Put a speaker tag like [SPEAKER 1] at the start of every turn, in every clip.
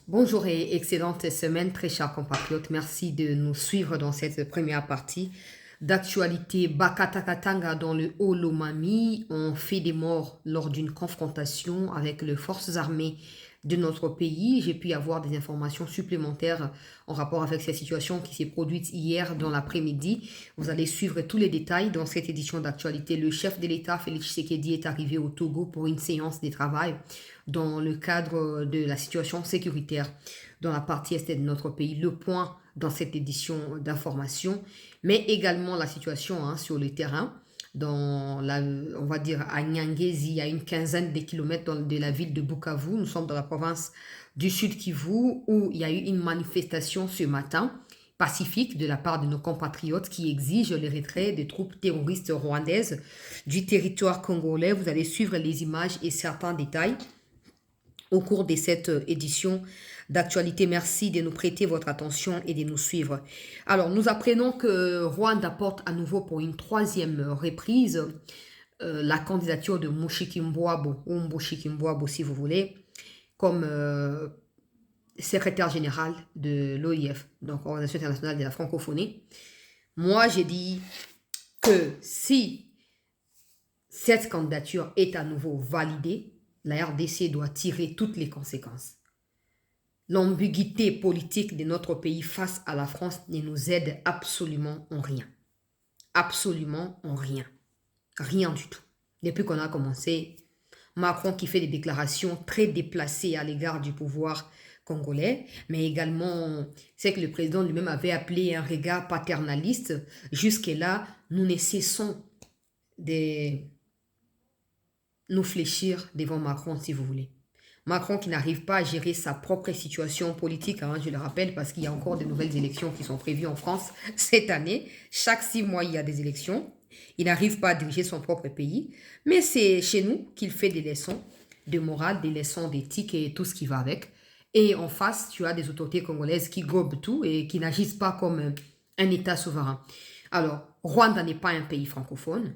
[SPEAKER 1] Bonjour et excellente semaine, très chers compatriotes. Merci de nous suivre dans cette première partie d'actualité Bakatakatanga dans le Haut-Lomami. On fait des morts lors d'une confrontation avec les forces armées de notre pays. J'ai pu avoir des informations supplémentaires en rapport avec cette situation qui s'est produite hier dans l'après-midi. Vous allez suivre tous les détails dans cette édition d'actualité. Le chef de l'État, Félix Tshisekedi, est arrivé au Togo pour une séance de travail dans le cadre de la situation sécuritaire dans la partie est de notre pays. Le point dans cette édition d'information, mais également la situation sur le terrain. On va dire à Nyangezi, à une quinzaine de kilomètres de la ville de Bukavu. Nous sommes dans la province du Sud Kivu où il y a eu une manifestation ce matin pacifique de la part de nos compatriotes qui exigent le retrait des troupes terroristes rwandaises du territoire congolais. Vous allez suivre les images et certains détails au cours de cette édition d'actualité. Merci de nous prêter votre attention et de nous suivre. Alors, nous apprenons que Rwanda porte à nouveau pour une troisième reprise la candidature de Mushiki Mbwabo, ou Mbushiki Mbwabo si vous voulez, comme secrétaire général de l'OIF, donc Organisation internationale de la francophonie. Moi, j'ai dit que si cette candidature est à nouveau validée, la RDC doit tirer toutes les conséquences. L'ambiguïté politique de notre pays face à la France ne nous aide absolument en rien. Absolument en rien. Rien du tout. Depuis qu'on a commencé, Macron qui fait des déclarations très déplacées à l'égard du pouvoir congolais, mais également, c'est que le président lui-même avait appelé un regard paternaliste. Jusque-là, nous ne cessons de nous fléchir devant Macron, si vous voulez. Macron qui n'arrive pas à gérer sa propre situation politique, je le rappelle, parce qu'il y a encore de nouvelles élections qui sont prévues en France cette année. Chaque 6 mois, il y a des élections. Il n'arrive pas à diriger son propre pays. Mais c'est chez nous qu'il fait des leçons de morale, des leçons d'éthique et tout ce qui va avec. Et en face, tu as des autorités congolaises qui gobent tout et qui n'agissent pas comme un État souverain. Alors, Rwanda n'est pas un pays francophone.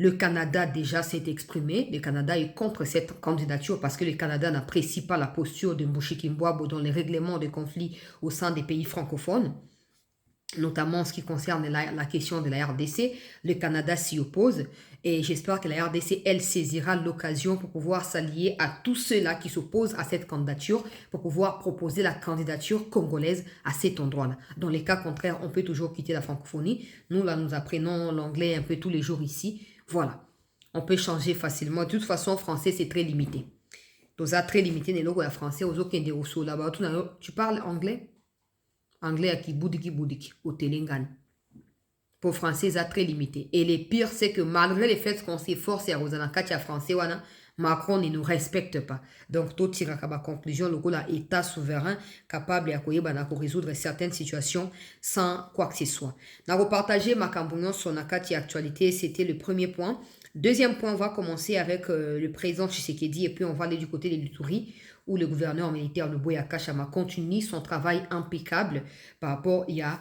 [SPEAKER 1] Le Canada déjà s'est exprimé. Le Canada est contre cette candidature parce que le Canada n'apprécie pas la posture de Mushiki Mbwabo dans les règlements de conflits au sein des pays francophones, notamment en ce qui concerne la question de la RDC. Le Canada s'y oppose et j'espère que la RDC, elle, saisira l'occasion pour pouvoir s'allier à tous ceux-là qui s'opposent à cette candidature pour pouvoir proposer la candidature congolaise à cet endroit-là. Dans les cas contraires, on peut toujours quitter la francophonie. Nous, là, nous apprenons l'anglais un peu tous les jours ici. Voilà, on peut changer facilement. De toute façon, français, c'est très limité. Donc, ça, très limité, les logos français, aux autres qui sont là-bas. Tu parles anglais? Anglais à qui boudiki, au Téléngan. Pour français, ça, très limité. Et le pire, c'est que malgré le fait qu'on s'efforce à Rosanakatia français, Macron ne nous respecte pas. Donc, tout tire à la conclusion, le État souverain capable de résoudre certaines situations sans quoi que ce soit. Nous avons partagé ma campagne sur Nakati actualité, c'était le premier point. Deuxième point, on va commencer avec le président Tshisekedi et puis on va aller du côté de l'Ituri où le gouverneur militaire de Boyaka Chama continue son travail impeccable par rapport à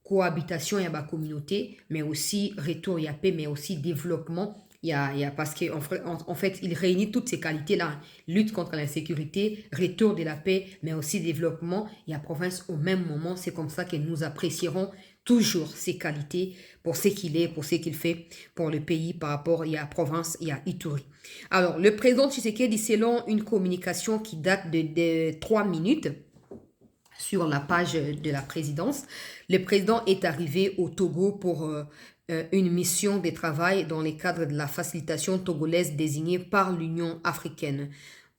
[SPEAKER 1] cohabitation et à la communauté, mais aussi retour à paix, mais aussi développement. Parce qu'en fait, il réunit toutes ces qualités-là. Lutte contre l'insécurité, retour de la paix, mais aussi développement. Et la province au même moment, c'est comme ça que nous apprécierons toujours ces qualités pour ce qu'il est, pour ce qu'il fait pour le pays par rapport à la province et à Ituri. Alors, le président Tshisekedi, selon une communication qui date de 3 minutes, sur la page de la présidence, le président est arrivé au Togo pour une mission de travail dans le cadre de la facilitation togolaise désignée par l'Union africaine.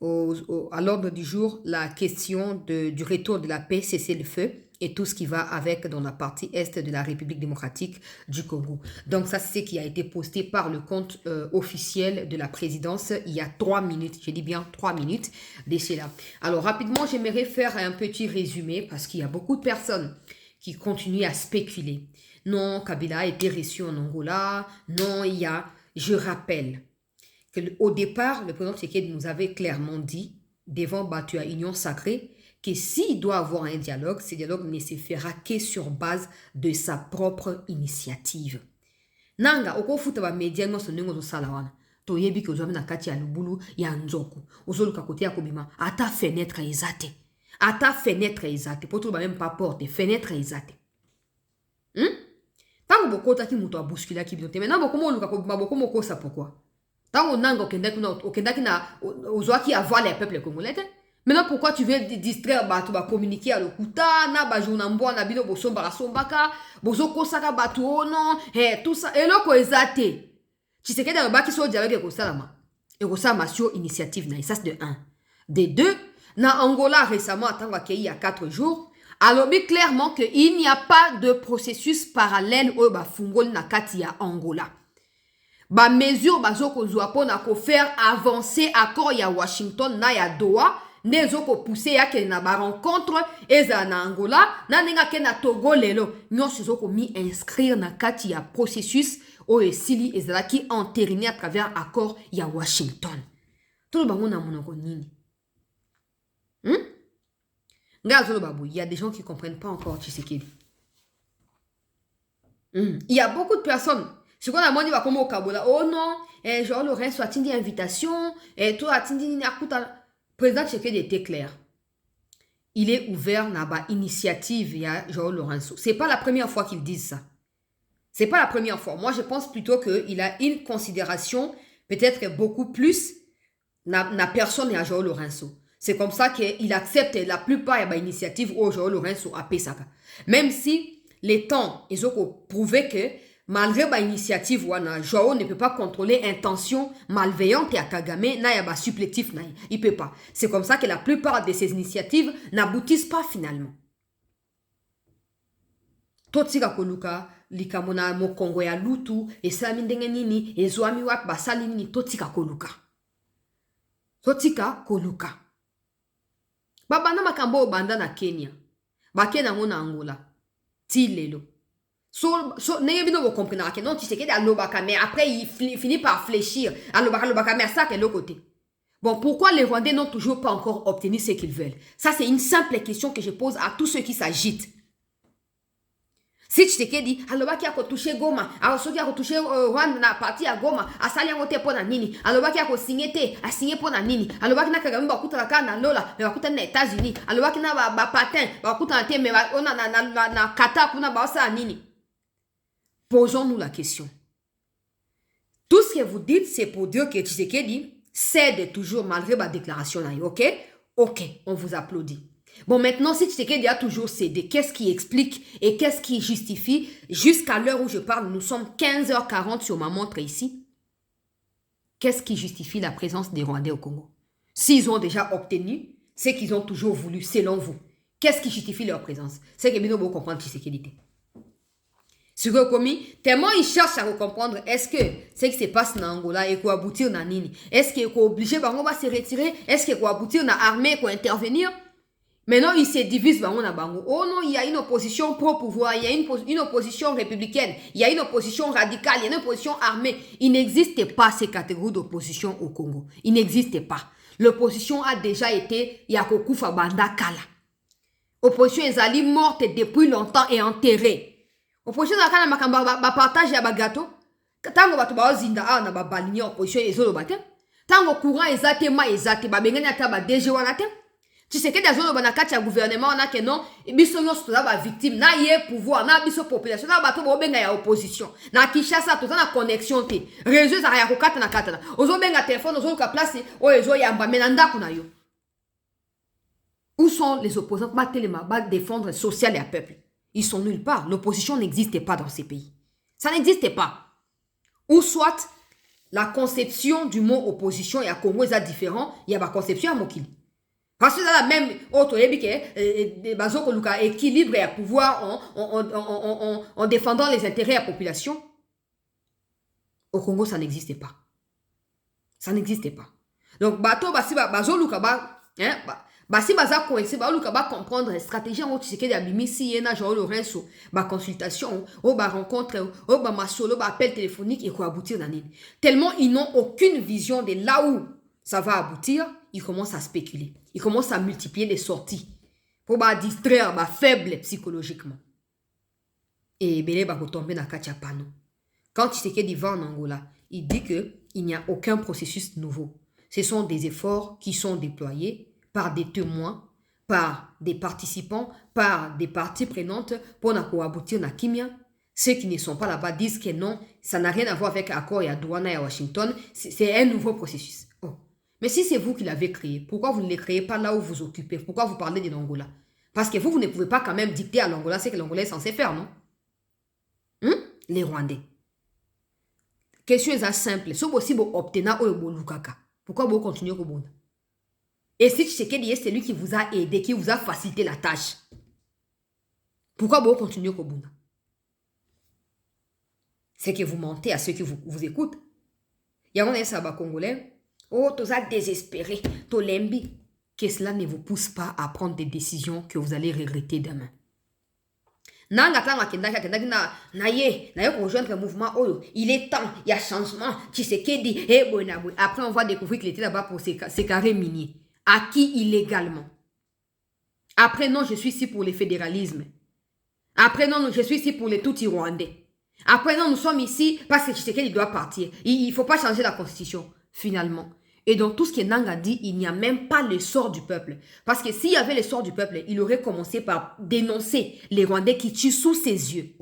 [SPEAKER 1] À l'ordre du jour, la question du retour de la paix, cessez-le-feu et tout ce qui va avec dans la partie est de la République démocratique du Congo. Donc ça, c'est ce qui a été posté par le compte officiel de la présidence il y a 3 minutes. Je dis bien 3 minutes de cela. Alors rapidement, j'aimerais faire un petit résumé parce qu'il y a beaucoup de personnes qui continuent à spéculer. Non, Kabila a été reçu en Angola. Non, je rappelle qu'au départ, le président Tshisekedi nous avait clairement dit, devant Batua Union Sacrée, que s'il doit avoir un dialogue, ce dialogue ne se fera que sur base de sa propre initiative. Nanga, okofuta ba media nyonso ndenge ozosala wana. Toyebi ke ozwami na kati ya lubulu ya nzoku. Ozoluka kote ya kobima ata fenêtre eza te. à ta fenêtre exacte. Pour tout même pas porte, fenêtre exacte. Tant que beaucoup qui m'ont bousculé qui binote. Maintenant beaucoup mon luka beaucoup moko ça pourquoi? Tant on nango okenda na ozoa qui avoir les peuples congolais. Maintenant pourquoi tu veux distraire batu ba communiquer à lokuta na ba journambo na bino bosomba sombaka bozo kosaka batu ono tout ça et loko ezate. Tu sais que dans le bas qui sont dialogue ko salama. Et ko sama sur initiative na ça c'est de 1. De 2, na Angola récemment attendre accueilli il y a 4 jours. Alors, mais clairement qu'il n'y a pas de processus parallèle au Bafungol Nakati à Angola. Ba mesure bazoko zwapo na ko faire avancer accord ya Washington na ya Doha, nezoko pousser ya ke na ba rencontre eza na Angola, na nenga ke na Togo lelo, nyonso zoko mi inscrire na kati ya processus o esili ezala ki entériné à travers accord ya Washington. Tout le bango na monoko nini? Il y a des gens qui ne comprennent pas encore Tshisekedi. Il y a beaucoup de personnes. Ce qu'on a dit, comme au Kabola, oh non, genre le reste, soit une invitation, et toi, le président Tshisekedi était clair. Il est ouvert à la initiative, il y a Joao Lorenzo. Ce n'est pas la première fois qu'ils disent ça. Ce n'est pas la première fois. Moi, je pense plutôt qu'il a une considération, peut-être beaucoup plus, na personne à Joao Lorenzo. C'est comme ça qu'il accepte la plupart des initiatives où Joao Lorenzo a Pesaka. Même si les temps, ils ont prouvé que malgré l'initiative, Joao ne peut pas contrôler l'intention malveillante à Kagame, il pas supplétif, il ne peut pas. C'est comme ça que la plupart de ces initiatives n'aboutissent pas finalement. Totsika koluka, likamona mo Kongo ya lutu, esalami ndenge nini, ezwami wat basali nini, totsika koluka. Totsika koluka. Babana makambo banda na Kenya. Bakena ngo na Angola. Ti lelo. Neye bino vous comprenez que non, tu sais qu'il y a l'obaka, mais après il finit par fléchir. L'obaka, mais à ça, quel autre côté. Bon, pourquoi les Rwandais n'ont toujours pas encore obtenu ce qu'ils veulent? Ça, c'est une simple question que je pose à tous ceux qui s'agitent. Si tu sais qu'il dit, alobaki a touché Goma, alors ceux qui a touché Rwanda na parti à Goma, a sali a voté pour na nini, alobaki a signé pour na nini, alobaki na Kagame bakuta la kana lola, mais bakuta na États-Unis, alobaki na ba patin, bakuta na te, mais on a na Qatar kuna ba sa nini. Posons-nous la question. Tout ce que vous dites, c'est pour dire que Tshisekedi cède toujours malgré ma déclaration là, ok? Ok, on vous applaudit. Bon, maintenant, si Tshisekedi a toujours cédé, qu'est-ce qui explique et qu'est-ce qui justifie? Jusqu'à l'heure où je parle, nous sommes 15h40 sur ma montre ici. Qu'est-ce qui justifie la présence des Rwandais au Congo? S'ils ont déjà obtenu ce qu'ils ont toujours voulu, selon vous, qu'est-ce qui justifie leur présence? C'est que nous devons comprendre Tshisekedi. Sur le commis, tellement ils cherchent à comprendre est-ce que ce qui se passe en Angola et quoi aboutir dans Nini? Est-ce qu'il est obligé de se retirer? Est-ce qu'il est aboutir dans l'armée pour intervenir? Maintenant, ils se divisent. Oh non, il y a une opposition pro-pouvoir, il y a une opposition républicaine, il y a une opposition radicale, il y a une opposition armée. Il n'existe pas ces catégories d'opposition au Congo. Il n'existe pas. L'opposition a déjà été Yakokufa Banda Kala. L'opposition est allée morte depuis longtemps et enterrée. Opposition na kana makamba ba partage ya bagato. Tango batu ba zinda na ba balinyo opposition ezolo bate. Tango courant ezate ma ezate ba bengani ata ba DG wana te. Tu sais que dans le banakati ya gouvernement on a que non, biso nyonso la ba victime na ye pouvoir na biso population na bato bo benga ya opposition. Na Kinshasa to na connexion te. Réseau za ya kokata na kata. Ozo benga téléphone ozo ka place o ezo yamba menanda kuna yo. Où sont les opposants ba telema ba défendre social et à peuple? Ils sont nulle part. L'opposition n'existe pas dans ces pays. Ça n'existe pas. Ou soit, la conception du mot opposition et à Congo est différent, il y a la conception à Mokili. Parce que là, même, autre équilibre et à pouvoir en défendant les intérêts de la population. Au Congo, ça n'existe pas. Ça n'existe pas. Donc, si baza coincé ba luka ba comprendre stratégie en Tshisekedi abimisi yena Joao Lorenzo ba consultation ou ba rencontre ou ba masolo ba appel téléphonique et quoi aboutir dans nini. Tellement ils n'ont aucune vision de là où ça va aboutir, ils commencent à spéculer. Ils commencent à multiplier les sorties pour ba distraire ba faible psychologiquement. Et belé ba retomber dans katia pano. Quand Tshisekedi va en Angola, il dit que il n'y a aucun processus nouveau. Ce sont des efforts qui sont déployés par des témoins, par des participants, par des parties prenantes pour aboutir à Kimia. Ceux qui ne sont pas là-bas disent que non, ça n'a rien à voir avec l'accord et à Douana et à Washington. C'est un nouveau processus. Oh. Mais si c'est vous qui l'avez créé, pourquoi vous ne le créez pas là où vous occupez? Pourquoi vous parlez de l'Angola? Parce que vous ne pouvez pas quand même dicter à l'Angola ce que l'Angola est censé faire, non? Les Rwandais. Question est simple. Si vous obtenez pourquoi vous continuez au monde? Et si Tshisekedi est celui qui vous a aidé, qui vous a facilité la tâche, pourquoi vous continuez au monde? C'est que vous mentez à ceux qui vous écoutent. Il y a un sabbat congolais. Oh, tous a désespéré, tolembi. Que cela ne vous pousse pas à prendre des décisions que vous allez regretter demain. Nanga tanga kenda rejoindre le mouvement Oyo. Il est temps, il y a changement. Tshisekedi, après on va découvrir qu'il était là-bas pour ses carrés miniers. Acquis illégalement. Après non, je suis ici pour le fédéralisme. Après non, je suis ici pour les tout rwandais. Après non, nous sommes ici parce que Tshisekedi doit partir. Il ne faut pas changer la constitution, finalement. Et dans tout ce que Nanga dit, il n'y a même pas le sort du peuple. Parce que s'il y avait le sort du peuple, il aurait commencé par dénoncer les Rwandais qui tuent sous ses yeux.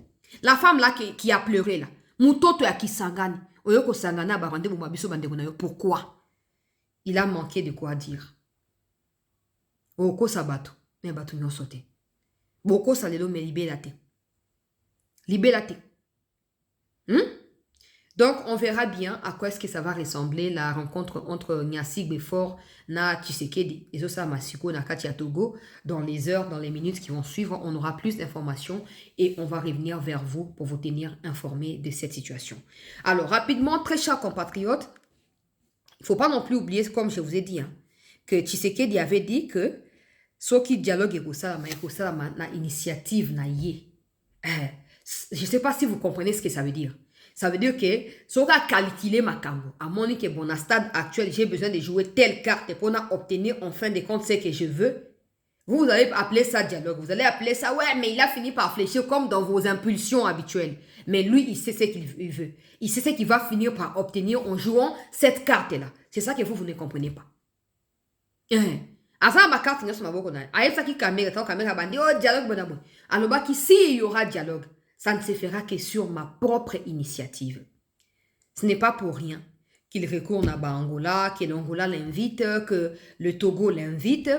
[SPEAKER 1] La femme là qui a pleuré là. Mutoto ya Kisangani. Oyoko Sangana barande bumabiso bandegonayo. Pourquoi? Il a manqué de quoi dire. Oko sabato. Mais bato nyon sauté. Boko salelo me libérate. Libérate. Donc, on verra bien à quoi est-ce que ça va ressembler la rencontre entre Nyasi Befor na Tshisekedi et Zosa Masiko na Katia Togo dans les heures, dans les minutes qui vont suivre. On aura plus d'informations et on va revenir vers vous pour vous tenir informés de cette situation. Alors, rapidement, très chers compatriotes, il ne faut pas non plus oublier, comme je vous ai dit, que Tshisekedi avait dit que ce qui dialogue et na initiative na ye. Je ne sais pas si vous comprenez ce que ça veut dire. Ça veut dire que si on a calculé ma cambo, à mon que bon, à stade actuel, j'ai besoin de jouer telle carte pour obtenir en fin de compte ce que je veux. Vous allez appeler ça dialogue. Vous allez appeler ça, ouais, mais il a fini par fléchir comme dans vos impulsions habituelles. Mais lui, il sait ce qu'il veut. Il sait ce qu'il va finir par obtenir en jouant cette carte-là. C'est ça que vous ne comprenez pas. Asa ma carte, dialogue. Alors, s'il y aura dialogue, ça ne se fera que sur ma propre initiative. Ce n'est pas pour rien qu'il recourt à Angola, que l'Angola l'invite, que le Togo l'invite.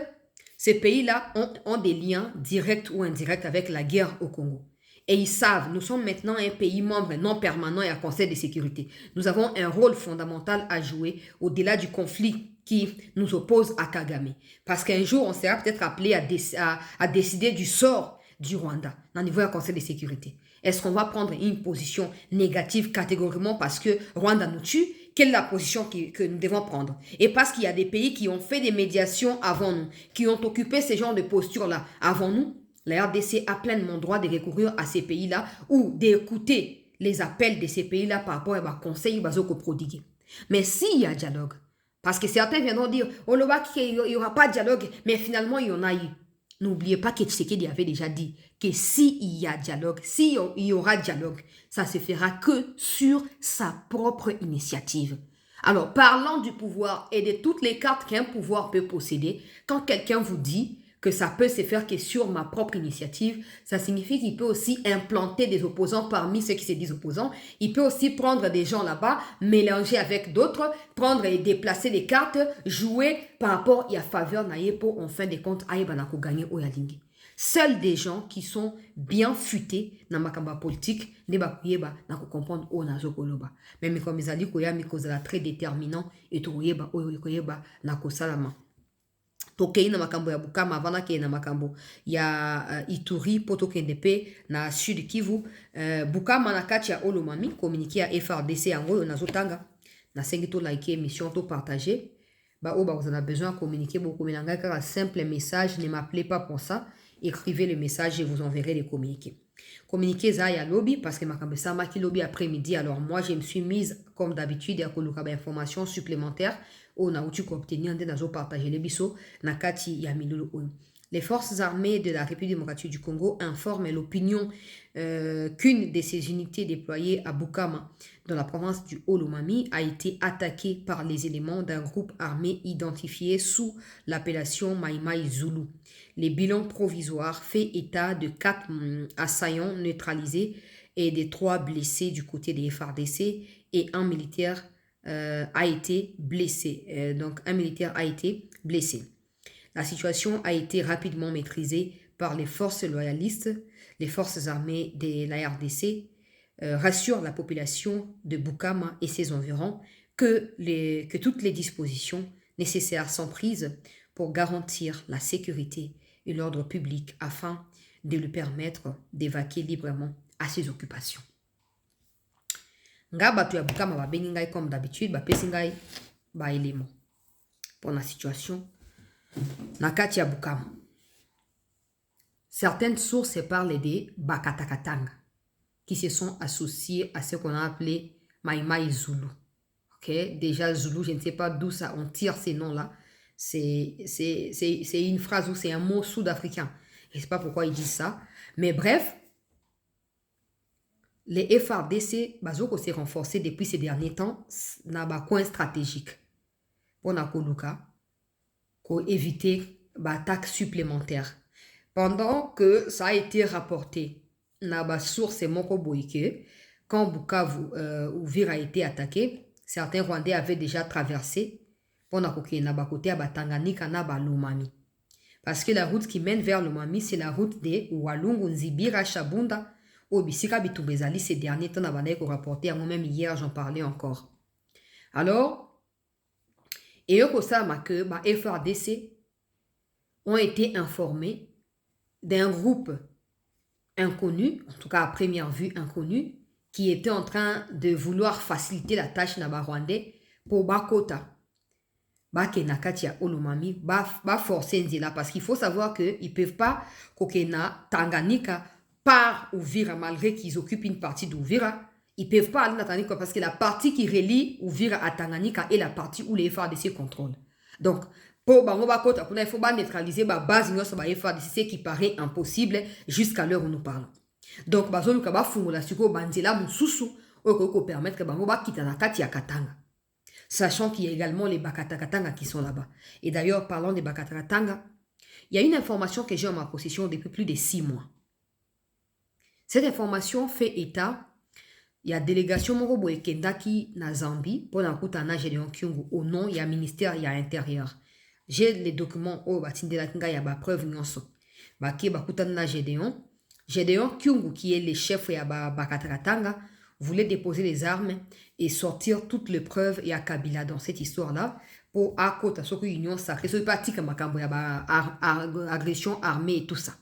[SPEAKER 1] Ces pays-là ont des liens directs ou indirects avec la guerre au Congo. Et ils savent, nous sommes maintenant un pays membre non permanent et à Conseil de sécurité. Nous avons un rôle fondamental à jouer au-delà du conflit qui nous oppose à Kagame. Parce qu'un jour, on sera peut-être appelé à décider du sort du Rwanda au niveau du Conseil de sécurité. Est-ce qu'on va prendre une position négative catégoriquement parce que Rwanda nous tue? Quelle est la position que nous devons prendre? Et parce qu'il y a des pays qui ont fait des médiations avant nous, qui ont occupé ce genre de posture-là avant nous, la RDC a pleinement droit de recourir à ces pays-là ou d'écouter les appels de ces pays-là par rapport à conseil bazoko prodigué. Mais s'il y a dialogue, parce que certains viendront dire, oh, il n'y aura pas de dialogue, mais finalement il y en a eu. N'oubliez pas que Tshisekedi avait déjà dit que s'il y a dialogue, s'il y aura dialogue, ça se fera que sur sa propre initiative. Alors, parlant du pouvoir et de toutes les cartes qu'un pouvoir peut posséder, quand quelqu'un vous dit que ça peut se faire que sur ma propre initiative, ça signifie qu'il peut aussi implanter des opposants parmi ceux qui se disent opposants. Il peut aussi prendre des gens là-bas, mélanger avec d'autres, prendre et déplacer les cartes, jouer par rapport à faveur naïe pour en fin de compte aïbanako gagner au yalingi. Seuls des gens qui sont bien futés dans ma politique ne bakuyeba na comprendre o nazo koloba. Même comme ils allaient koya mikozala très déterminant et to yeba o koyeba na kosalama. Tokei na makambo ya Bukama avana ke na makambo ya Ituri poto kendepe na Sud Kivu. Bukama na kati ya Olomami communiqué à FRDC yango nazotanga na sengi to like émission to partager. Ba o ba vous en avez besoin communiquer beaucoup menanga car simple message, ne m'appelez pas pour ça. Écrivez le message et vous enverrez les communiqués. Communiquez ça à lobby parce que makambo ça maki lobby après-midi. Alors moi je me suis mise comme d'habitude à koluka ba information supplémentaire. On a obtenu de nazo partager les biso na kati ya milulu. Les forces armées de la République démocratique du Congo informent l'opinion qu'une de ces unités déployées à Bukama, dans la province du Haut-Lomami, a été attaquée par les éléments d'un groupe armé identifié sous l'appellation Maïmaï Zulu. Les bilans provisoires fait état de 4 assaillants neutralisés et de 3 blessés du côté des FARDC et un militaire a été blessé. Donc un militaire a été blessé. La situation a été rapidement maîtrisée par les forces loyalistes. Les forces armées de la RDC rassurent la population de Bukama et ses environs que toutes les dispositions nécessaires sont prises pour garantir la sécurité et l'ordre public afin de lui permettre d'évacuer librement à ses occupations. Nga batu ya Bukama ba bengi ngai comme d'habitude ba pesi ngai ba élément pour la situation na kati ya Bukama. Certaines sources parlent des Bakatakatanga qui se sont associés à ce qu'on a appelé Maïmaï Zulu. Ok, déjà Zulu, je ne sais pas d'où ça on tire ces noms-là. C'est une phrase ou c'est un mot sud-africain. Je ne sais pas pourquoi ils disent ça. Mais bref, les FARDC, Bazoko s'est renforcé depuis ces derniers temps dans un coin stratégique. Pour éviter l'attaque supplémentaire. Pendant que ça a été rapporté, dans source Mokoboike, quand Bukavu Uvira a été attaqué, certains Rwandais avaient déjà traversé pour côté à Tanganyika na Lomami. Parce que la route qui mène vers Lomami, c'est la route de Walungu, Nzibira, Shabunda, Obisika, Bitoubezali. Ces derniers temps, on a rapporté, à moi-même hier, j'en parlais encore. Alors, et eux, que les FARDC ont été informés d'un groupe inconnu, en tout cas à première vue inconnu, qui était en train de vouloir faciliter la tâche na Rwandais pour Bakota. Bakenakatia Olomami, forcer Nzela, parce qu'il faut savoir qu'ils ne peuvent pas Kokena Tanganyika par Uvira, malgré qu'ils occupent une partie d'Uvira. Ils ne peuvent pas aller dans Tanganyika parce que la partie qui relie Uvira à Tanganyika est la partie où les FARDC contrôlent. Donc, pour Bango Bakota, il faut neutraliser la base de FARDC qui paraît impossible jusqu'à l'heure où nous parlons. Donc, Bazolu Kaba Fungula Suko Banzela Mususu, pour permettre que Bango Bakita Nakati Katanga. Sachant qu'il y a également les Bakatakatanga qui sont là-bas. Et d'ailleurs, parlant des Bakatakatanga, il y a une information que j'ai en ma possession depuis plus de 6 mois. Cette information fait état, il y a délégation Morobo et Kendaki na Zambie, pour l'Ankutana Gédéon Kyungu, au nom, il y a ministère, il y a intérieur. J'ai les documents, il y a ma preuve, Bakutana Gédéon. Gédéon Kyungu, qui est le chef de Bakatakatanga, voulait déposer les armes et sortir toutes les preuves et à Kabila dans cette histoire-là pour à côté de l'Union sacrée, ce parti comme agression armée et tout ça.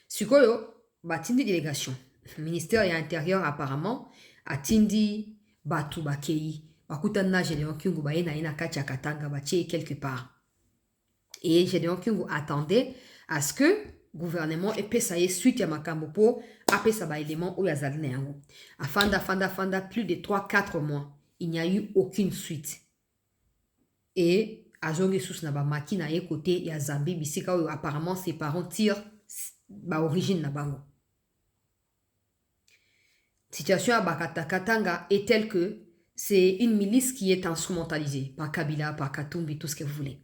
[SPEAKER 1] Sukoyo, batindi délégation. Ministère et intérieur apparemment, atindi batu bakei, bakutana Gédéon Kyungu baena ina kacha katanga bache quelque part. Et Gédéon Kyungu attendait à ce que gouvernement et pesaye suite à makambo po apesa ba élément ou yazalne yango. Afanda plus de 3-4 mois, il n'y a eu aucune suite. Et azonge sous na ba makina ye côté ya Zambie bisika où apparemment ses parents tirent ba origine na bango. Situation à Bakatakatanga est telle que c'est une milice qui est instrumentalisée par Kabila, par Katumbi, tout ce que vous voulez.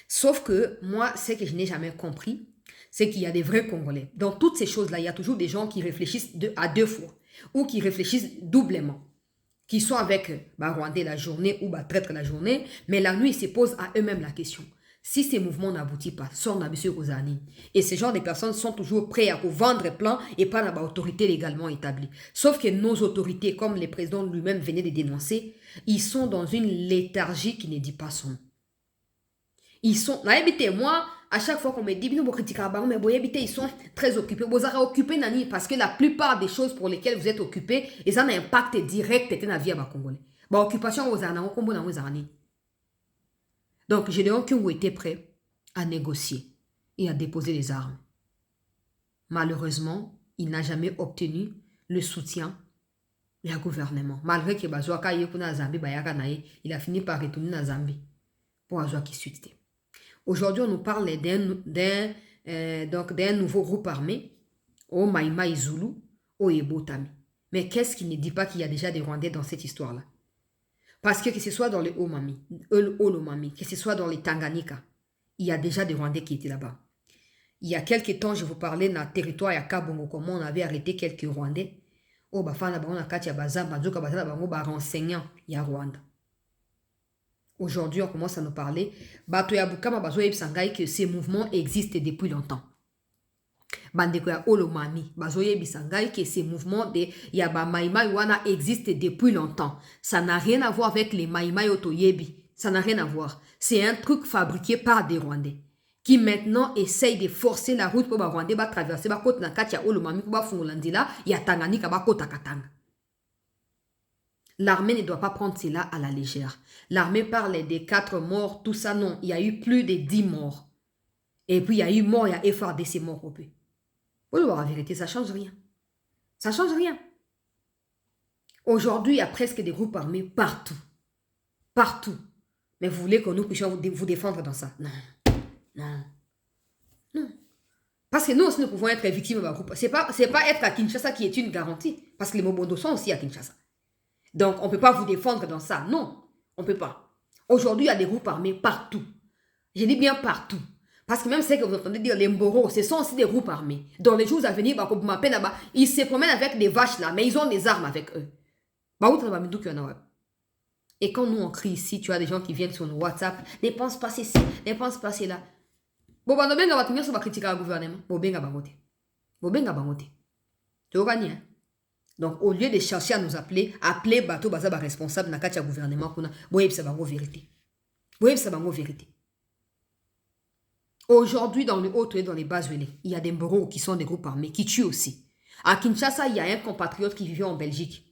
[SPEAKER 1] Sauf que moi, ce que je n'ai jamais compris, c'est qu'il y a des vrais Congolais. Dans toutes ces choses-là, il y a toujours des gens qui réfléchissent à 2 fois ou qui réfléchissent doublement, qui sont avec Rwandais la journée ou traître la journée, mais la nuit, ils se posent à eux-mêmes la question. Si ces mouvements n'aboutissent pas, sont n'abusés aux années. Et ces genres de personnes sont toujours prêts à vendre plan et pas dans l'autorité légalement établie. Sauf que nos autorités, comme le président lui-même venait de dénoncer, ils sont dans une léthargie qui ne dit pas son nom. Ils sont, moi, à chaque fois qu'on me dit, ils sont très occupés. Vous êtes occupés, Nani, parce que la plupart des choses pour lesquelles vous êtes occupés, ils ont un impact direct dans la vie à Congolais. Occupation aux années, donc, Gédéon Kyungu était prêt à négocier et à déposer les armes. Malheureusement, il n'a jamais obtenu le soutien du gouvernement. Malgré que il a fini par retourner à Zambie pour avoir qui suite. Aujourd'hui, on nous parle d'un nouveau groupe armé, au Mai Mai Zulu, au Ebotami. Mais qu'est-ce qui ne dit pas qu'il y a déjà des Rwandais dans cette histoire-là? Parce que ce soit dans le Olomami, que ce soit dans les Tanganyika, il y a déjà des Rwandais qui étaient là-bas. Il y a quelques temps, je vous parlais dans le territoire à Kabongo, comment on avait arrêté quelques Rwandais. Oh, bafana bango na kati ya bazamba, nzoka bazala bango ba renseignant ya Rwanda. Aujourd'hui, on commence à nous parler. Bato ya Bukama bazo yebisanga que ces mouvements existent depuis longtemps. Bandeko ya Olomami bazo yebisanga que ces mouvements de ya ba maïmaï wana existent depuis longtemps. Ça n'a rien à voir avec les maïmaï otoyebi. Ça n'a rien à voir. C'est un truc fabriqué par des Rwandais qui maintenant essayent de forcer la route pour les Rwandais ba traverser ba côte na kati ya Olomami pour ba fungolandila ya Tanganyika ba kota katanga. L'armée ne doit pas prendre cela à la légère. L'armée parle des 4 morts, tout ça, non. Il y a eu plus de 10 morts. Et puis, il y a eu mort, il y a FRDC mort. Vous voulez voir la vérité, ça ne change rien. Ça ne change rien. Aujourd'hui, il y a presque des groupes armés partout. Partout. Mais vous voulez que nous puissions vous défendre dans ça? Non. Non. Non. Parce que nous aussi, nous pouvons être victimes d'un groupe. Ce n'est pas être à Kinshasa qui est une garantie. Parce que les Mobondo sont aussi à Kinshasa. Donc, on ne peut pas vous défendre dans ça. Non, on ne peut pas. Aujourd'hui, il y a des groupes armés partout. Je dis bien partout. Parce que même ce que vous entendez dire, les Mboro, ce sont aussi des groupes armés. Dans les jours à venir, ils se promènent avec des vaches là, mais ils ont des armes avec eux. Et quand nous on crie ici, tu as des gens qui viennent sur nos WhatsApp, ne pense pas ceci, ne pense pas cela. Bon, bah, on va critiquer le gouvernement. Bon, benga bangote. Bon, benga bangote. Tu vois, hein? Donc, au lieu de chercher à nous appeler, appelez Bato Bazaba responsable dans le gouvernement. Boyeb Sabango vérité. Boyeb Sabango vérité. Aujourd'hui, dans le haut et dans les bases, il y a des Mboro qui sont des groupes armés qui tuent aussi. À Kinshasa, il y a un compatriote qui vivait en Belgique.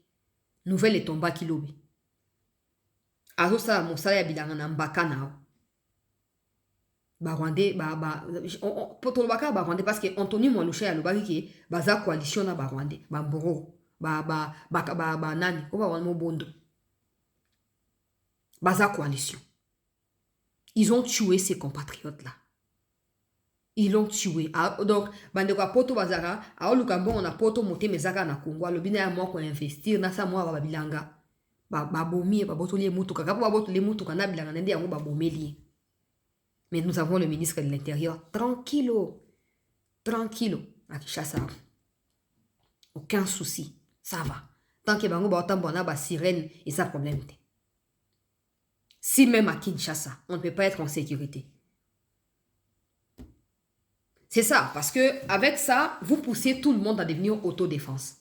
[SPEAKER 1] Nouvelle et tomba qui lobby. Azo sa mosala ya bilanga na mbaka nao. Barwandais, potolobaka Barwandais parce que Anthony Mwalusha ya lobaki ki baza coalition na Barwandais, Mboro. Nani, Baza coalition. Ils ont tué ces compatriotes-là. Ils l'ont tué. Donc, bandeko poto bazara, a lukambo on a poto moté mezaka na Congo, le bina ya mo ko investir na sa mo ba bilanga. Babomi ba botoli mutuka, ka ba botoli mutuka na bilanga ndé yango ba bomeli. Mais nous avons le ministre de l'Intérieur tranquillo. Tranquillo à Kinshasa. Aucun souci. Ça va. Tant que bango ba otambona ba sirène et ça problème. Si même à Kinshasa, on ne peut pas être en sécurité. C'est ça, parce que avec ça, vous poussez tout le monde à devenir autodéfense.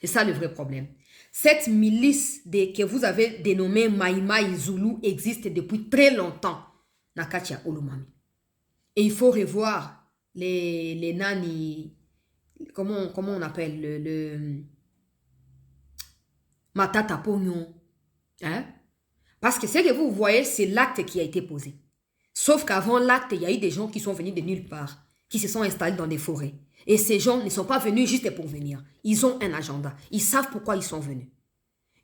[SPEAKER 1] C'est ça le vrai problème. Cette milice que vous avez dénommée Mai Mai Zulu existe depuis très longtemps dans Katia Olomami. Et il faut revoir les nani, comment on appelle le Matata Pognon. Hein? Parce que ce que vous voyez, c'est l'acte qui a été posé. Sauf qu'avant l'acte, il y a eu des gens qui sont venus de nulle part, qui se sont installés dans des forêts. Et ces gens ne sont pas venus juste pour venir. Ils ont un agenda. Ils savent pourquoi ils sont venus.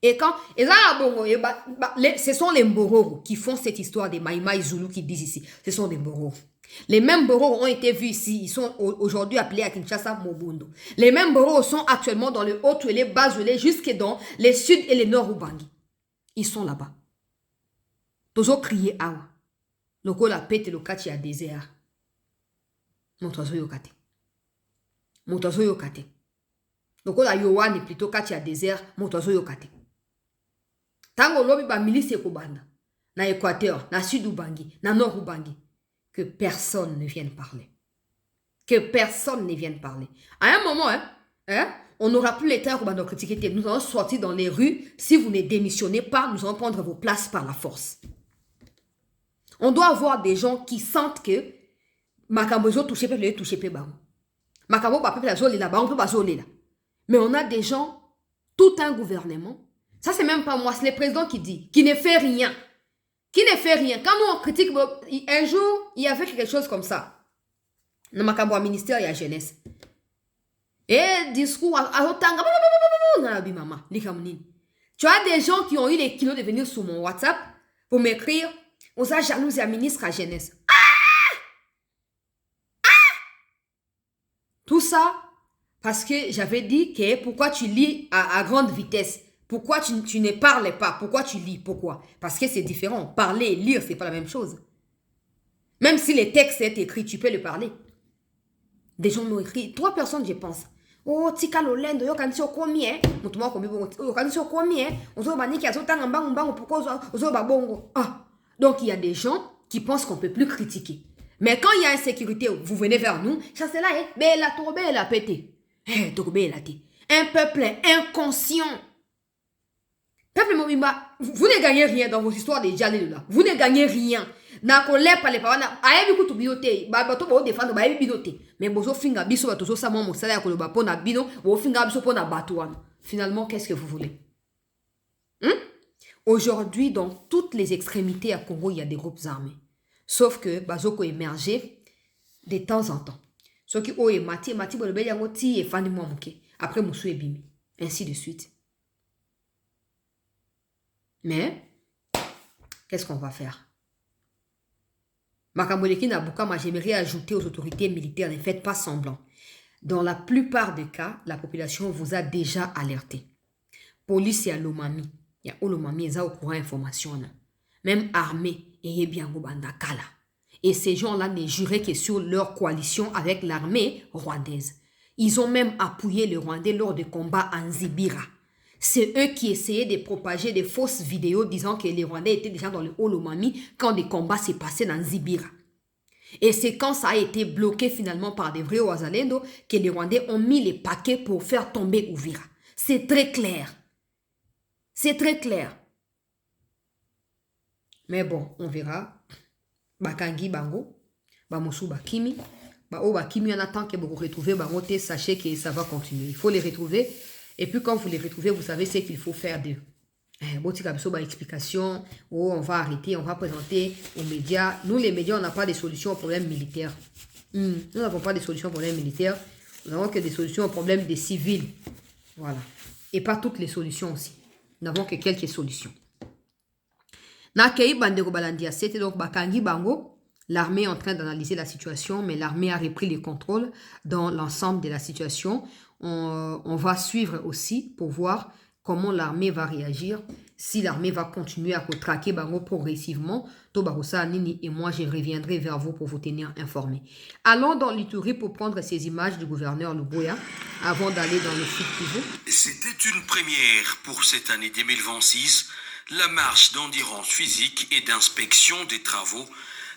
[SPEAKER 1] Et quand... ce sont les Mboro qui font cette histoire des Mai Mai Zulu qui disent ici. Ce sont des Mboro. Les mêmes Mboro ont été vus ici. Ils sont aujourd'hui appelés à Kinshasa Mobundo. Les mêmes Mboro sont actuellement dans le Haut-Tuélé, Bas-Tuélé, jusque dans les Sud et les Nord Ubangi. Ils sont là-bas. Toujours crier awa. Loko la pète le kati ya désert. Montozo yokate. Montozo yokate. Loko la yowane plutôt kati ya désert. Montozo yokate. Tango lobi ba milice kobanda. Na Équateur, na Sud Ubangi, na Nord Ubangi. Que personne ne vienne parler. Que personne ne vienne parler. À un moment, on n'aura plus les terres pour nous critiquer. Nous allons sortir dans les rues. Si vous ne démissionnez pas, nous allons prendre vos places par la force. On doit avoir des gens qui sentent que Makambozo touché peut le toucher peu bang. Makambo pas peut la zone là, on peut pas zone là. Mais on a des gens, tout un gouvernement. Ça c'est même pas moi, c'est le président qui dit, qui ne fait rien. Qui ne fait rien. Quand nous on critique, un jour, il y avait quelque chose comme ça. Dans Makambo ministère, il y a jeunesse. Et discours à Otanga, tu as des gens qui ont eu les kilos de venir sur mon WhatsApp pour m'écrire. On a jalouse à ministre à jeunesse. Ah! Tout ça, parce que j'avais dit que pourquoi tu lis à grande vitesse? Pourquoi tu ne parles pas? Pourquoi tu lis? Pourquoi? Parce que c'est différent. Parler et lire, c'est pas la même chose. Même si les textes sont écrits, tu peux le parler. Des gens m'ont écrit, 3 personnes, je pense. Oh, tika lolendo, yo kanisi okomi, Mutuma komi bongo, yo kanisi okomi, Ozo baniki, azo tanga mbangu mbangu, pourquoi ozo babongo. Ah, donc il y a des gens qui pensent qu'on peut plus critiquer. Mais quand il y a insécurité, vous venez vers nous, ça c'est là, mais la tourbe, elle a pété. Tourbe, elle a été. Un peuple inconscient. Peuple Mobimba, vous ne gagnez rien dans vos histoires de Djalé là. Vous ne gagnez rien. Na kolè pa les parents na ayebi kutu biote ba bato ba défendre ba ayebi binote mais bozo finga biso bato so sa mo sala ya koloba pona bino bo finga biso pona bato wana. Finalement qu'est-ce que vous voulez? Aujourd'hui dans toutes les extrémités à Congo il y a des groupes armés sauf que bazoko émerger de temps en temps ceux qui ont mati bo le yango ti e fandi mo muke après musu ebimi ainsi de suite. Mais qu'est-ce qu'on va faire? Makamboleki Nabukama, j'aimerais ajouter aux autorités militaires, ne faites pas semblant. Dans la plupart des cas, la population vous a déjà alerté. Police et Lomami, il y a Olomami, ils ont au courant information. Même armée, et bien Bandakala. Et ces gens-là ne juraient que sur leur coalition avec l'armée rwandaise. Ils ont même appuyé les Rwandais lors des combats en Zibira. C'est eux qui essayaient de propager des fausses vidéos disant que les Rwandais étaient déjà dans le Olomami quand des combats s'est passé dans Zibira. Et c'est quand ça a été bloqué finalement par des vrais Ouazalendo que les Rwandais ont mis les paquets pour faire tomber Ouvira. C'est très clair. C'est très clair. Mais bon, on verra. Bakangi Bango, Bamosu Bakimi, Bakimi en attend que vous retrouvez Bangote, sachez que ça va continuer. Il faut les retrouver. Et puis quand vous les retrouvez, vous savez ce qu'il faut faire d'eux. Explication, on va arrêter, on va présenter aux médias. Nous, les médias, on n'a pas de solution aux problèmes militaires. Nous n'avons pas de solution aux problèmes militaires. Nous n'avons que des solutions aux problèmes des civils. Voilà. Et pas toutes les solutions aussi. Nous n'avons que quelques solutions. C'était donc Bakangi Bango. L'armée est en train d'analyser la situation, mais l'armée a repris le contrôle dans l'ensemble de la situation. On va suivre aussi pour voir comment l'armée va réagir, si l'armée va continuer à traquer Bango progressivement. Et moi, je reviendrai vers vous pour vous tenir informés. Allons dans l'Ituri pour prendre ces images du gouverneur Luboya avant d'aller dans le site pivot.
[SPEAKER 2] C'était une première pour cette année 2026, la marche d'endurance physique et d'inspection des travaux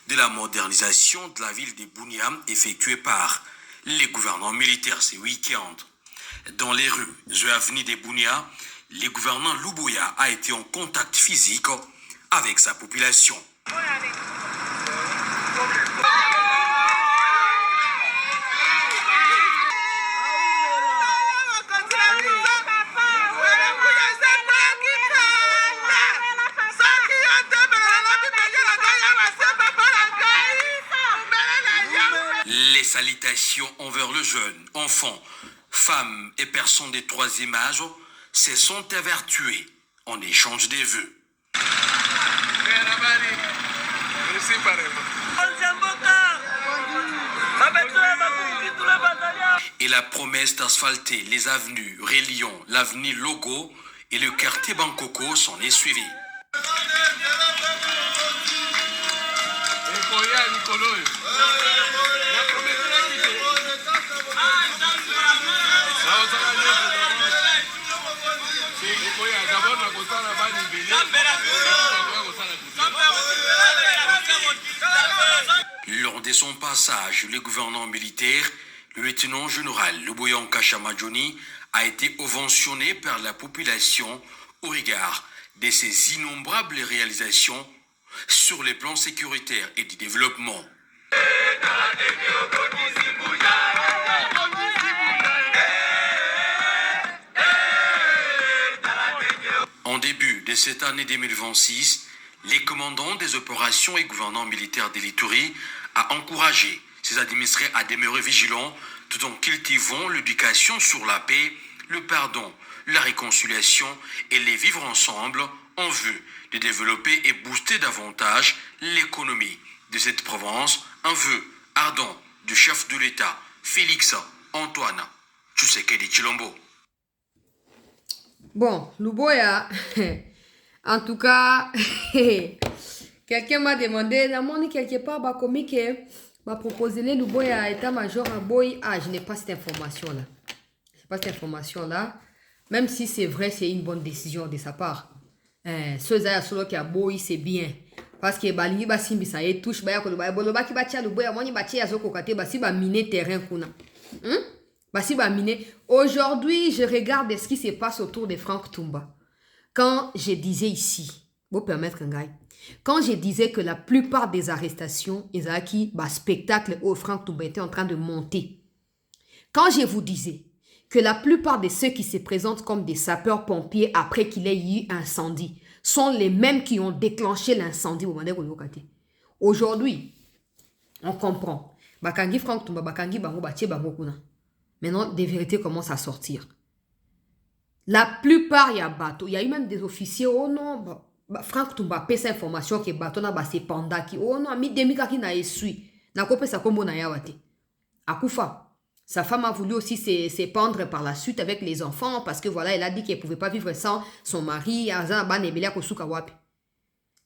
[SPEAKER 2] de la modernisation de la ville de Bunia effectuée par les gouvernants militaires ce week-end. Dans les rues et avenues de Bunia, le gouverneur Luboya a été en contact physique avec sa population. Les salutations envers le jeune, enfants, femmes et personnes de troisième âge se sont évertuées en échange des vœux. Et la promesse d'asphalter les avenues reliant l'avenue Logo et le quartier Bankoko s'en est suivie. Lors de son passage, le gouverneur militaire, le lieutenant général Luboya Kashamadjoni, a été ovationné par la population au regard de ses innombrables réalisations sur les plans sécuritaires et du développement. En début de cette année 2026, les commandants des opérations et gouvernants militaires de l'Ituri a encouragé ses administrés à demeurer vigilants tout en cultivant l'éducation sur la paix, le pardon, la réconciliation et les vivre ensemble en vue de développer et booster davantage l'économie de cette province, un vœu ardent du chef de l'État, Félix Antoine Tshisekedi Chilombo.
[SPEAKER 1] Bon, Luboya, en tout cas, quelqu'un m'a demandé, la monnaie quelque part, bah, comme que m'a proposé le Luboya état-major à Boy. Ah, je n'ai pas cette information-là. Je n'ai pas cette information-là. Même si c'est vrai, c'est une bonne décision de sa part. Ceux solo qui a Boy, c'est bien. Parce que balingi ba simbi ça y touche ba ya ko ba bolo ba ki ba tia Luboya moni ba tia zo ko kate ba si ba miner terrain kuna. Basi Bamine, aujourd'hui, je regarde ce qui se passe autour de Franck Toumba. Quand je disais ici, vous permettre un gars, quand je disais que la plupart des arrestations, Isaki, spectacle où Franck Toumba était en train de monter. Quand je vous disais que la plupart de ceux qui se présentent comme des sapeurs-pompiers après qu'il ait eu incendie sont les mêmes qui ont déclenché l'incendie au moment où aujourd'hui, on comprend. Bakangi Franck Toumba, Bakangi Bango, Batie Bango Kuna. Maintenant, des vérités commencent à sortir. La plupart, il y a bateau. Il y a eu même des officiers. Oh non, Franck Toumba paie cette information que bateau n'a pas ses pandas qui. Oh non, mi demi qui n'a essuyé. N'a pas sa combo n'a yawate. Akoufa. Sa femme a voulu aussi se pendre par la suite avec les enfants parce que voilà, elle a dit qu'elle ne pouvait pas vivre sans son mari.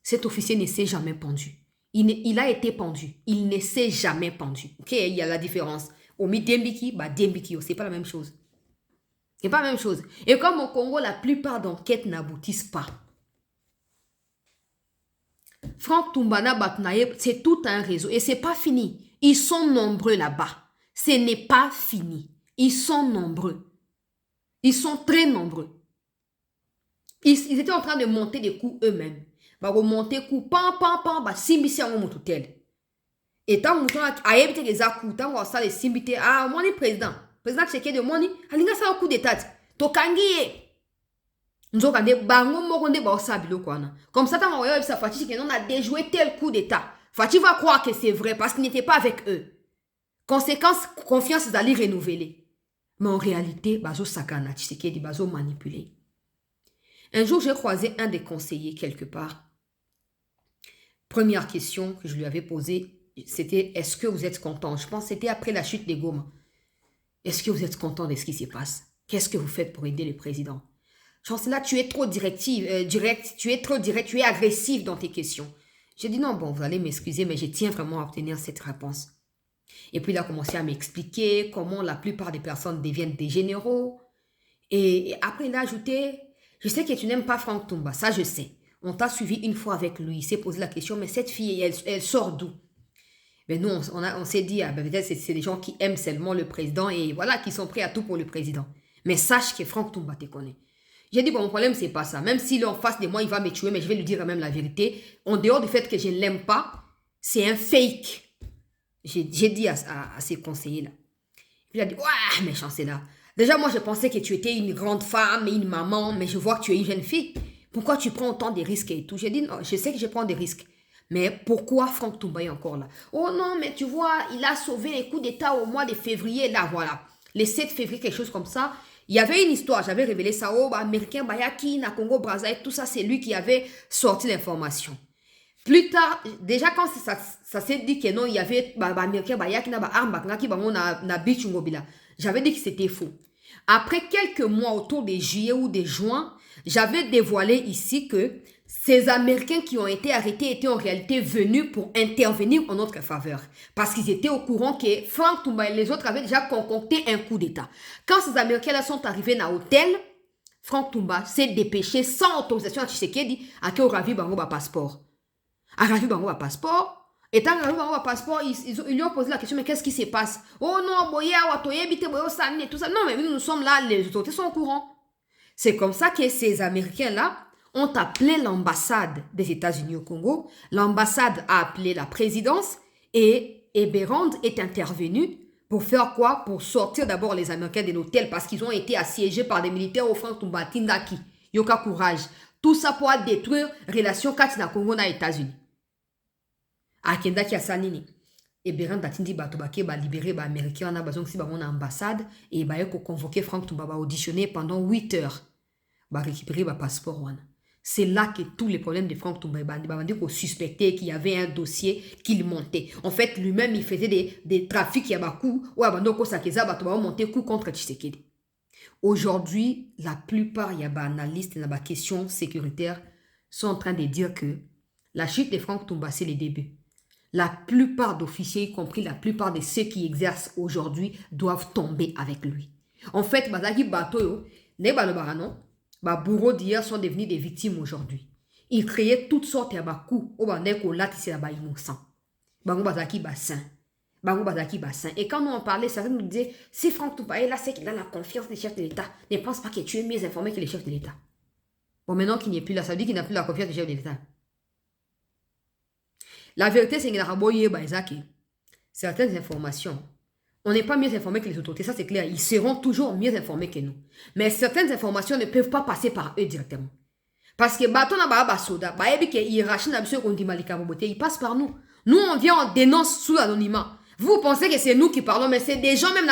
[SPEAKER 1] Cet officier ne s'est jamais pendu. Il a été pendu. Il ne s'est jamais pendu. Ok, il y a la différence. Omi Dembiki, Dembiki, c'est pas la même chose. C'est pas la même chose. Et comme au Congo, la plupart d'enquêtes n'aboutissent pas. Franck Toumbana Batnaye, c'est tout un réseau. Et c'est pas fini. Ils sont nombreux là-bas. Ce n'est pas fini. Ils sont nombreux. Ils sont très nombreux. Ils étaient en train de monter des coups eux-mêmes. Remonter coups, simbisi en motutel. Et tant que a évité les coups, tant que ça les simbité, ah, moi, le président qui est de moni, alinga ça au coup d'état. Tokangi. Nous avons des bango moronde ba osabilo kwana. Comme ça, tant que ça Fati que non a déjoué tel coup d'état. Fati va croire que c'est vrai parce qu'il n'était pas avec eux. Conséquence, confiance d'aller renouveler. Mais en réalité, bazo sakana, Tshisekedi bazo manipulé. Un jour, j'ai croisé un des conseillers quelque part. Première question que je lui avais posée, c'était « Est-ce que vous êtes content ?» Je pense que c'était après la chute des Goma. « Est-ce que vous êtes content de ce qui se passe? Qu'est-ce que vous faites pour aider le président ?» Chancela, tu es trop direct, tu es trop direct, tu es agressif dans tes questions. J'ai dit « Non, bon, vous allez m'excuser, mais je tiens vraiment à obtenir cette réponse. » Et puis il a commencé à m'expliquer comment la plupart des personnes deviennent des généraux. Et après, il a ajouté « Je sais que tu n'aimes pas Franck Toumba, ça je sais. On t'a suivi une fois avec lui, il s'est posé la question, mais cette fille, elle sort d'où ?» Mais nous, on s'est dit, peut-être c'est des gens qui aiment seulement le président et voilà, qui sont prêts à tout pour le président. Mais sache que Franck Toumba te connaît. J'ai dit, bon, mon problème, c'est pas ça. Même s'il est en face de moi, il va me tuer, mais je vais lui dire quand même la vérité. En dehors du fait que je ne l'aime pas, c'est un fake. J'ai dit à ces conseillers-là. Il a dit, ouais, méchant, c'est là. Déjà, moi, je pensais que tu étais une grande femme et une maman, mais je vois que tu es une jeune fille. Pourquoi tu prends autant de risques et tout? J'ai dit, non, je sais que je prends des risques. Mais pourquoi Franck Toumba est encore là? Oh non, mais tu vois, il a sauvé les coups d'État au mois de février. Là, voilà. Le 7 février, quelque chose comme ça. Il y avait une histoire, j'avais révélé ça. Oh, Américain Bayaki, na Congo, Brazzaville, tout ça, c'est lui qui avait sorti l'information. Plus tard, déjà quand ça s'est dit que non, il y avait Américain Bayaki, na arme, qui na bichungobila. J'avais dit que c'était faux. Après quelques mois, autour de juillet ou de juin, j'avais dévoilé ici que ces Américains qui ont été arrêtés étaient en réalité venus pour intervenir en notre faveur. Parce qu'ils étaient au courant que Franck Toumba et les autres avaient déjà concocté un coup d'État. Quand ces Américains-là sont arrivés dans l'hôtel, Franck Toumba s'est dépêché sans autorisation à Tshisekedi à qu'il ravi Bango ba passeport. A ravi Bango ba passeport. Et tant que Bango ba passeport, ils lui ont posé la question, mais qu'est-ce qui se passe? Oh non, boya, watoye, bite, boyo, sani, tout ça. Non, mais nous sommes là, les autorités sont au courant. C'est comme ça que ces Américains-là ont appelé l'ambassade des États-Unis au Congo. L'ambassade a appelé la présidence et Eberand est intervenu pour faire quoi? Pour sortir d'abord les Américains de l'hôtel parce qu'ils ont été assiégés par des militaires au Franck Toumba Tindaki. Yoka courage. Tout ça pour détruire relations Katina Congo na États-Unis. Akendaki asanini. Eberand Batindi Batobake ba libéré ba Américains on a besoin que si ba mon ambassade et ba yoko convoqué Franck Toumba ba auditionné pendant 8 heures. Ba récupérer ba passeport wana. C'est là que tous les problèmes de Franck Toumba Bandi qu'on suspectait qu'il y avait un dossier qu'il montait. En fait, lui-même, il faisait des trafics Yabakou ou Abandoko Sakeza, Batoba monter coup contre Tshisekedi. Aujourd'hui, la plupart analystes dans la question sécuritaire sont en train de dire que la chute de Franck Toumba, c'est le début. La plupart d'officiers, y compris la plupart de ceux qui exercent aujourd'hui, doivent tomber avec lui. En fait, Bazaki Batoyo, ne Balobaranon, bourreaux d'hier sont devenus des victimes aujourd'hui. Ils créaient toutes sortes de coups au bandeko là qui s'est innocent. Bango Bazaki Bassin. Bango Bazaki Bassin. Et quand nous en parlait, certains nous disaient, si Franck Toumba est là, c'est qu'il a la confiance des chefs de l'État. Ne pense pas que tu es mieux informé que les chefs de l'État. Bon, maintenant qu'il n'est plus là, ça veut dire qu'il n'a plus la confiance des chefs de l'État. La vérité, c'est que certaines informations, on n'est pas mieux informé que les autorités, ça c'est clair. Ils seront toujours mieux informés que nous. Mais certaines informations ne peuvent pas passer par eux directement. Parce que ils passent par nous. Nous, on vient, on dénonce sous l'anonymat. Vous pensez que c'est nous qui parlons, mais c'est des gens même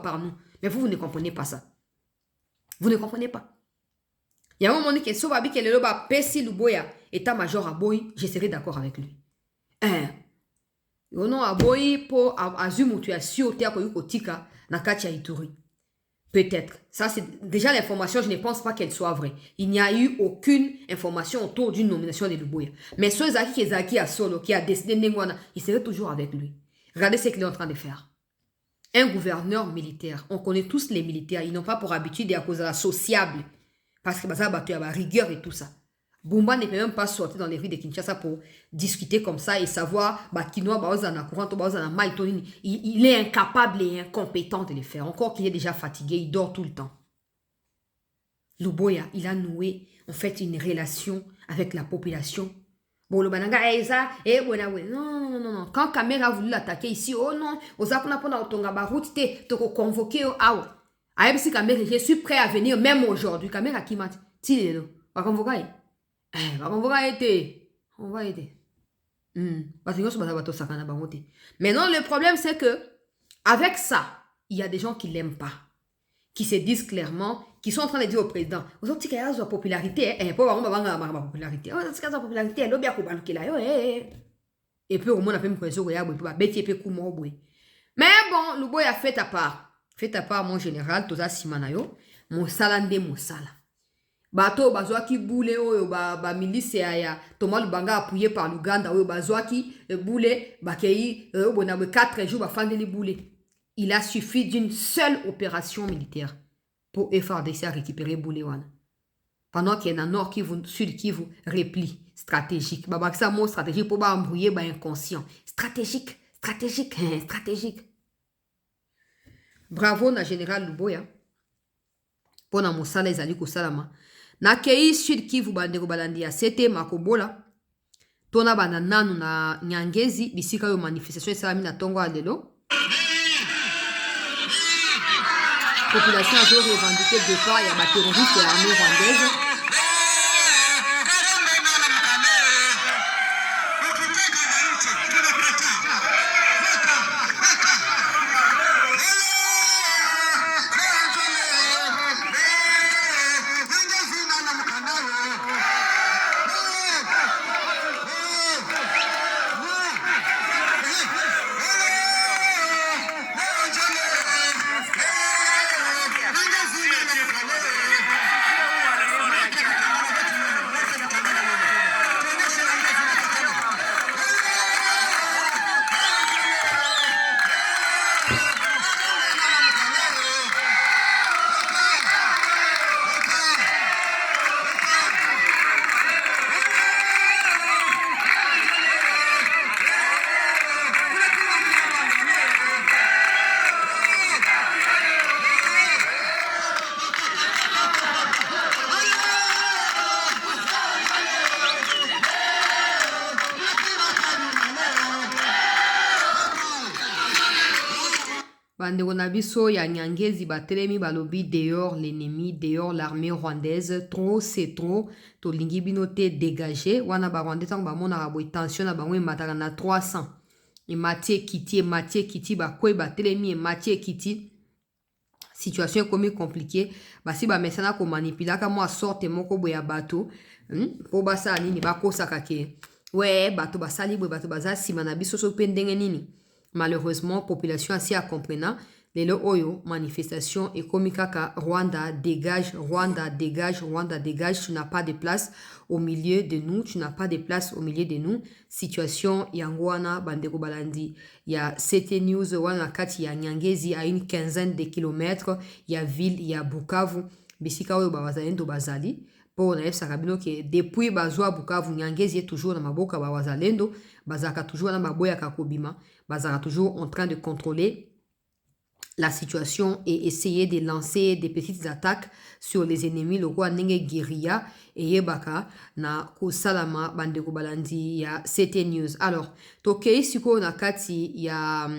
[SPEAKER 1] par nous. Mais vous ne comprenez pas ça. Vous ne comprenez pas. Il y a un moment que Sobabi qui est le Pessi Luboya, état-major à Boy, je serai d'accord avec lui. Yono à Boy pour Azumutu à Siotea Koyukotika, Nakatia Ituri. Peut-être. Ça, c'est déjà l'information, je ne pense pas qu'elle soit vraie. Il n'y a eu aucune information autour d'une nomination de Luboya. Mais ceux qui est à Solo, qui a décidé Nengwana, il serait toujours avec lui. Regardez ce qu'il est en train de faire. Un gouverneur militaire, on connaît tous les militaires, ils n'ont pas pour habitude à cause de la sociable. Parce que ça a battu à la rigueur et tout ça. Bumba ne peut même pas sortir dans les rues de Kinshasa pour discuter comme ça et savoir il est incapable et incompétent de le faire. Encore qu'il est déjà fatigué, il dort tout le temps. Luboya, il a noué en fait une relation avec la population. Bon, le bananga ça et non. Quand Kamera a voulu l'attaquer ici, oh non, te convoqué au si Kamera, je suis prêt à venir même aujourd'hui. Kamera qui m'a dit, on va aider. Maintenant, le problème, c'est que avec ça, il y a des gens qui ne l'aiment pas, qui se disent clairement, qui sont en train de dire au président, vous avez dit qu'il y a une popularité, et puis au moins, on a fait une question, mais bon, le boy a fait à part. Fait à part, mon général, Toza Simanayo, mon salande, mon sala. Bato bazwaki boule oyo ba milice ya Thomas Lubanga appuyé par l'Ouganda oyo bazwaki boule bakei bona 4 jours ba fandeli boule. Il a suffi d'une seule opération militaire pour FARDC à récupérer boule wana. Pendant qu'il y a un nord qui vous sud qui vous replie stratégique. Babaksa mot stratégique pour ba embrouiller ba inconscient. Stratégique. Bravo na général Luboya. Pona mosala ezali ko salama. Na kei sud Kivu bandeko balandi ya sete makobola tona bana nanu na Nyangezi bisika yo manifestation esalami na tongo alelo population a revendiqué le départ ya baterroriste ya armée rwandaise. Bandeko na biso ya Nyangezi batelemi balobi dehors l'ennemi, dehors l'armée rwandaise, trop c'est trop, to lingi bino te dégagé, wana ba rwandais tango ba mona ba tension na bango mataka na 300. Et Mathieu Kiti ba kwe batelemi et Mathieu Kiti. situation est compliquée basi ba mesana ko manipula ka moi sorte moko boya bato po basa nini ba kosa kake ouais bato basali boya bato baza sima na biso so pendenge nini. Malheureusement population asi a comprenant lelo oyo manifestation et kaka Rwanda dégage, Rwanda dégage, Rwanda dégage, tu n'as pas de place au milieu de nous, tu n'as pas de place au milieu de nous. Situation yangwana bandeko balandi, il y a CT News wana kati ya Nyangezi à une quinzaine de kilomètres, il y a ville, il y a Bukavu, bisika oyo bazalendo bazali. Pour na efsa kabino ke depuis bazwa Bukavu Nyangezi est toujours na maboka ba wazalendo, bazaka toujours na maboya kakobima, bazaka toujours en train de contrôler la situation et essayer de lancer des petites attaques sur les ennemis loko nenge guérilla et yebaka na kosalama bandeko balandi ya CT News. Alors toke siko na kati ya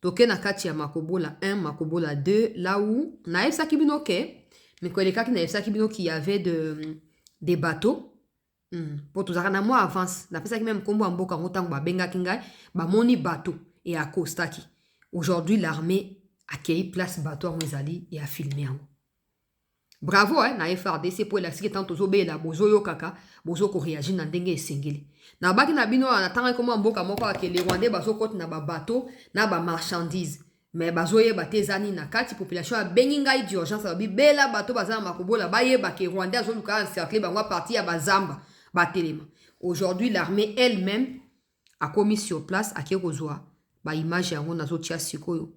[SPEAKER 1] toke na kati ya Makobola 1 Makobola 2 là où na efsa kibino ke mais quoi les cas qui na efsa kibino qui y avait des bateaux pour tout ça na moi avance na pesa ki même kombo amboka ngotango ba benga kingai ba moni bateau et à Kostaki. Aujourd'hui, l'armée a accueilli place bateau en Mozali et a filmé. Bravo, hein, na FRDC pour l'accès tant aux obé la bozo yo kaka, bozo ko réagir na ndenge esengeli. Na baki na bino na tanga comment mboka moko ke les Rwandais bazo kote na ba bateau, na ba marchandises. Mais bazo ye batezani na kati population a beninga d'urgence ba bela bateau bazana Makobola ba ye ba ke Rwandais azo luka encercler ba parti ya bazamba ba telema. Aujourd'hui, l'armée elle-même a commis sur place à Kekozwa ba image yango nazotia sikoyo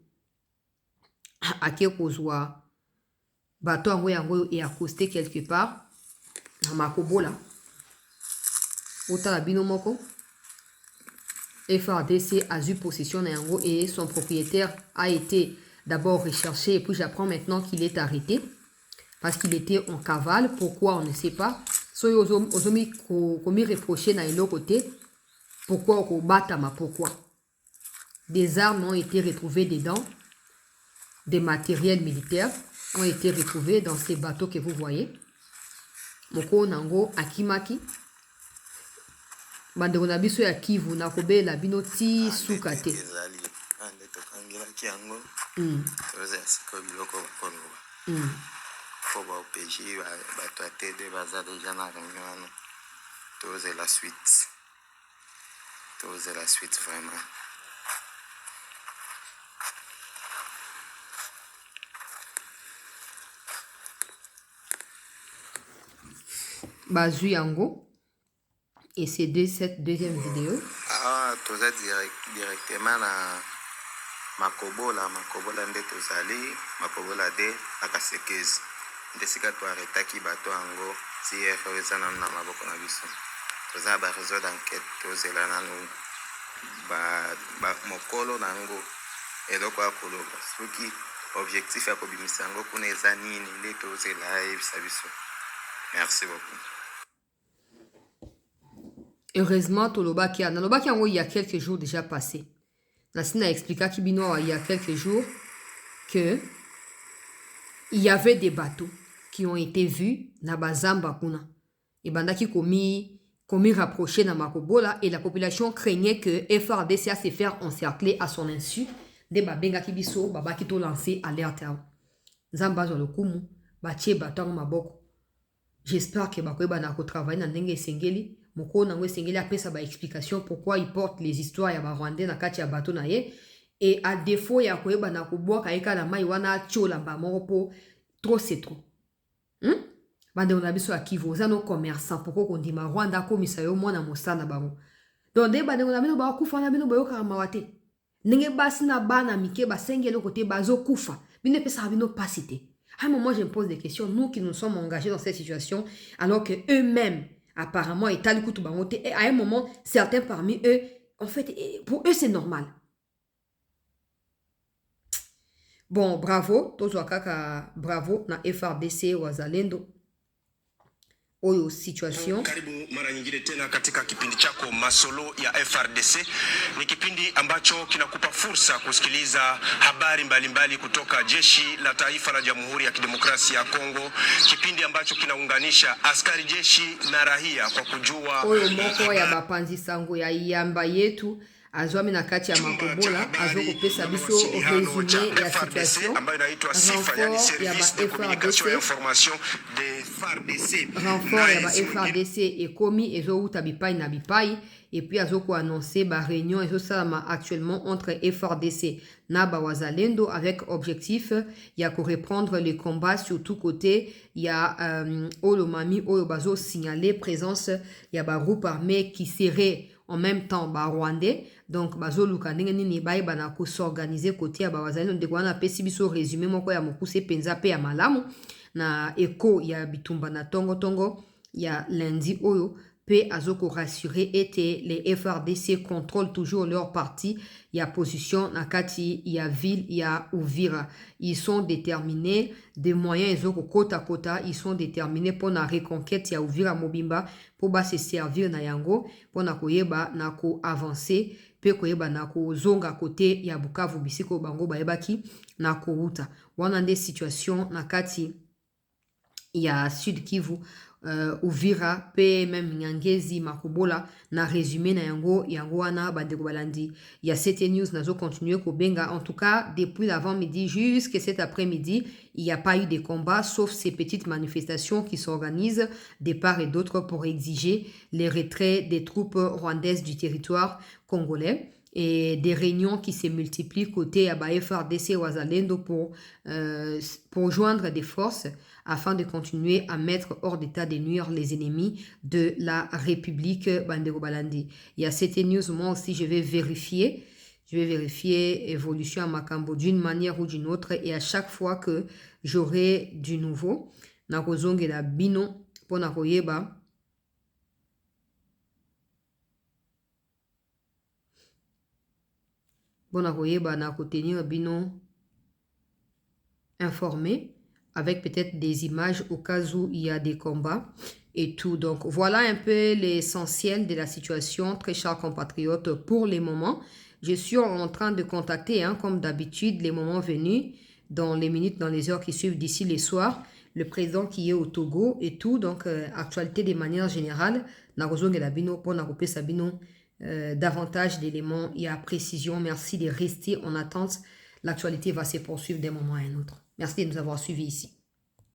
[SPEAKER 1] à Kekozwa bato yango et accosté quelque part na Makobola ota bino moko FRDC a eu possession yango et son propriétaire a été d'abord recherché et puis j'apprends maintenant qu'il est arrêté parce qu'il était en cavale. Pourquoi on ne sait pas. Soyo ozomi komi reproché na elo côté. Pourquoi Batama, pourquoi des armes ont été retrouvées dedans, des matériels militaires ont été retrouvés dans ces bateaux que vous voyez. Moko nango akimaki bandeko na biso ya Kivu na kobela bino ti sukate
[SPEAKER 3] la suite vraiment.
[SPEAKER 1] Bazu yango et c'est cette deuxième vidéo.
[SPEAKER 3] Ah, tout ça directement na Makobola nde tozali Makobola de akasekezi ndesika to arrêtaki bato yango si eza na maboko na biso. Toza ba réseau d'enquête tozela nanu ba mokolo nango eloko akoloba soki objectif ya kobimisa yango kuna eza nini nde tozela yebisa biso. Merci beaucoup.
[SPEAKER 1] Heureusement tolobaki yango il y a quelques jours déjà passé. Nasina expliqua Kibino il y a quelques jours que il y avait des bateaux qui ont été vus na bazamba kuna et bandaki komi rapproché na Makobola et la population craignait que FRDC a se faire encercler à son insu de babenga kibiso babaki to lancer alerte zamba zo lokumu batie batango maboko. J'espère que bakoyeba na ko travailler na ndenge esengeli moko nango esengeli apesa ba explication pourquoi il porte les histoires ya ba Rwandais na kati ya bateau na ye et à défaut ya koyeba na ko boka eka na mai wana chola ba moko po trop c'est trop. Bande on a biso ya Kivu za no commerçant pourquoi qu'on dit ma Rwanda komisa yo mwana mosana bango. Donc de bande on a bino ba kufa na bino boyoka mawate. Ndenge basi na bana mike ba sengelo côté bazo kufa. Bino pesa bino pasité. À un moment, je me pose des questions. Nous qui nous sommes engagés dans cette situation, alors que eux-mêmes, apparemment, et à un moment, certains parmi eux, en fait, pour eux, c'est normal. Bon, bravo. Bravo. Na FRDC wazalendo. Oyo situation.
[SPEAKER 4] Karibu mara nyingine tena katika kipindi chako Masolo ya FRDC. Ni kipindi ambacho kinakupa fursa kusikiliza habari mbalimbali kutoka jeshi la taifa la Jamhuri ya Kidemokrasia ya Kongo. Kipindi ambacho kinaunganisha askari jeshi na raia kwa kujua
[SPEAKER 1] oyo moko ya bapanzi sango ya iyamba yetu azwami na kati ya makobola azokopesa biso résumé ya situation renfort ya ba FRDC ekomi ezouta bipai na bipai et puis azoko annoncer ba réunion ezosalama actuellement entre FRDC na ba wazalendo avec objectif ya ko reprendre les combats sur tout côté. Il y a Olomami Olobazo signalé présence ya ba groupe armé qui serait en même temps ba rwandais. Donc bazo luka ndenge nini bai bana ko s'organiser côté ya ba wazalendo de kwana pesi biso résumé moko ya mokuse penza pe ya malamu na eko ya bitumba na tongo ya lundi oyo. P azoko rassurer était les FRDC contrôlent toujours leur parti. Il y a position nakati, il y a ville, il y a Uvira. Ils sont déterminés des moyens ezoko kota ils sont déterminés pour la reconquête ya Uvira Mobimba pour ba se servir na yango pour na koyeba na ko avancer pe koyeba na ko zonga côté ya Bukavu bisiko bango bayebaki na ko uta. Wana nde situation nakati ya Sud Kivu. Uvira pe même Nyangezi Makobola na résumé na yango wana bandeko balandi ya CT News nazo continuer ko benga. En tout cas depuis l'avant-midi jusqu'à cet après-midi il n'y a pas eu de combat sauf ces petites manifestations qui s'organisent de part et d'autre pour exiger les retraits des troupes rwandaises du territoire congolais et des réunions qui se multiplient côté à FRDC Wazalendo pour joindre des forces afin de continuer à mettre hors d'état de nuire les ennemis de la République Bandeko Balandi. Il y a CT News, moi aussi je vais vérifier évolution à Makambo d'une manière ou d'une autre et à chaque fois que j'aurai du nouveau, nakozonge la bino pour nakoyeba tenir bino informé avec peut-être des images au cas où il y a des combats et tout. Donc voilà un peu l'essentiel de la situation, très chers compatriotes, pour les moments. Je suis en train de contacter, comme d'habitude, les moments venus, dans les minutes, dans les heures qui suivent d'ici les soirs, le président qui est au Togo et tout. Donc actualité de manière générale, Narozong et Labino pour Naropé Sabino. Davantage d'éléments et à précision. Merci de rester en attente. L'actualité va se poursuivre d'un moment à un autre. Merci de nous avoir suivis ici.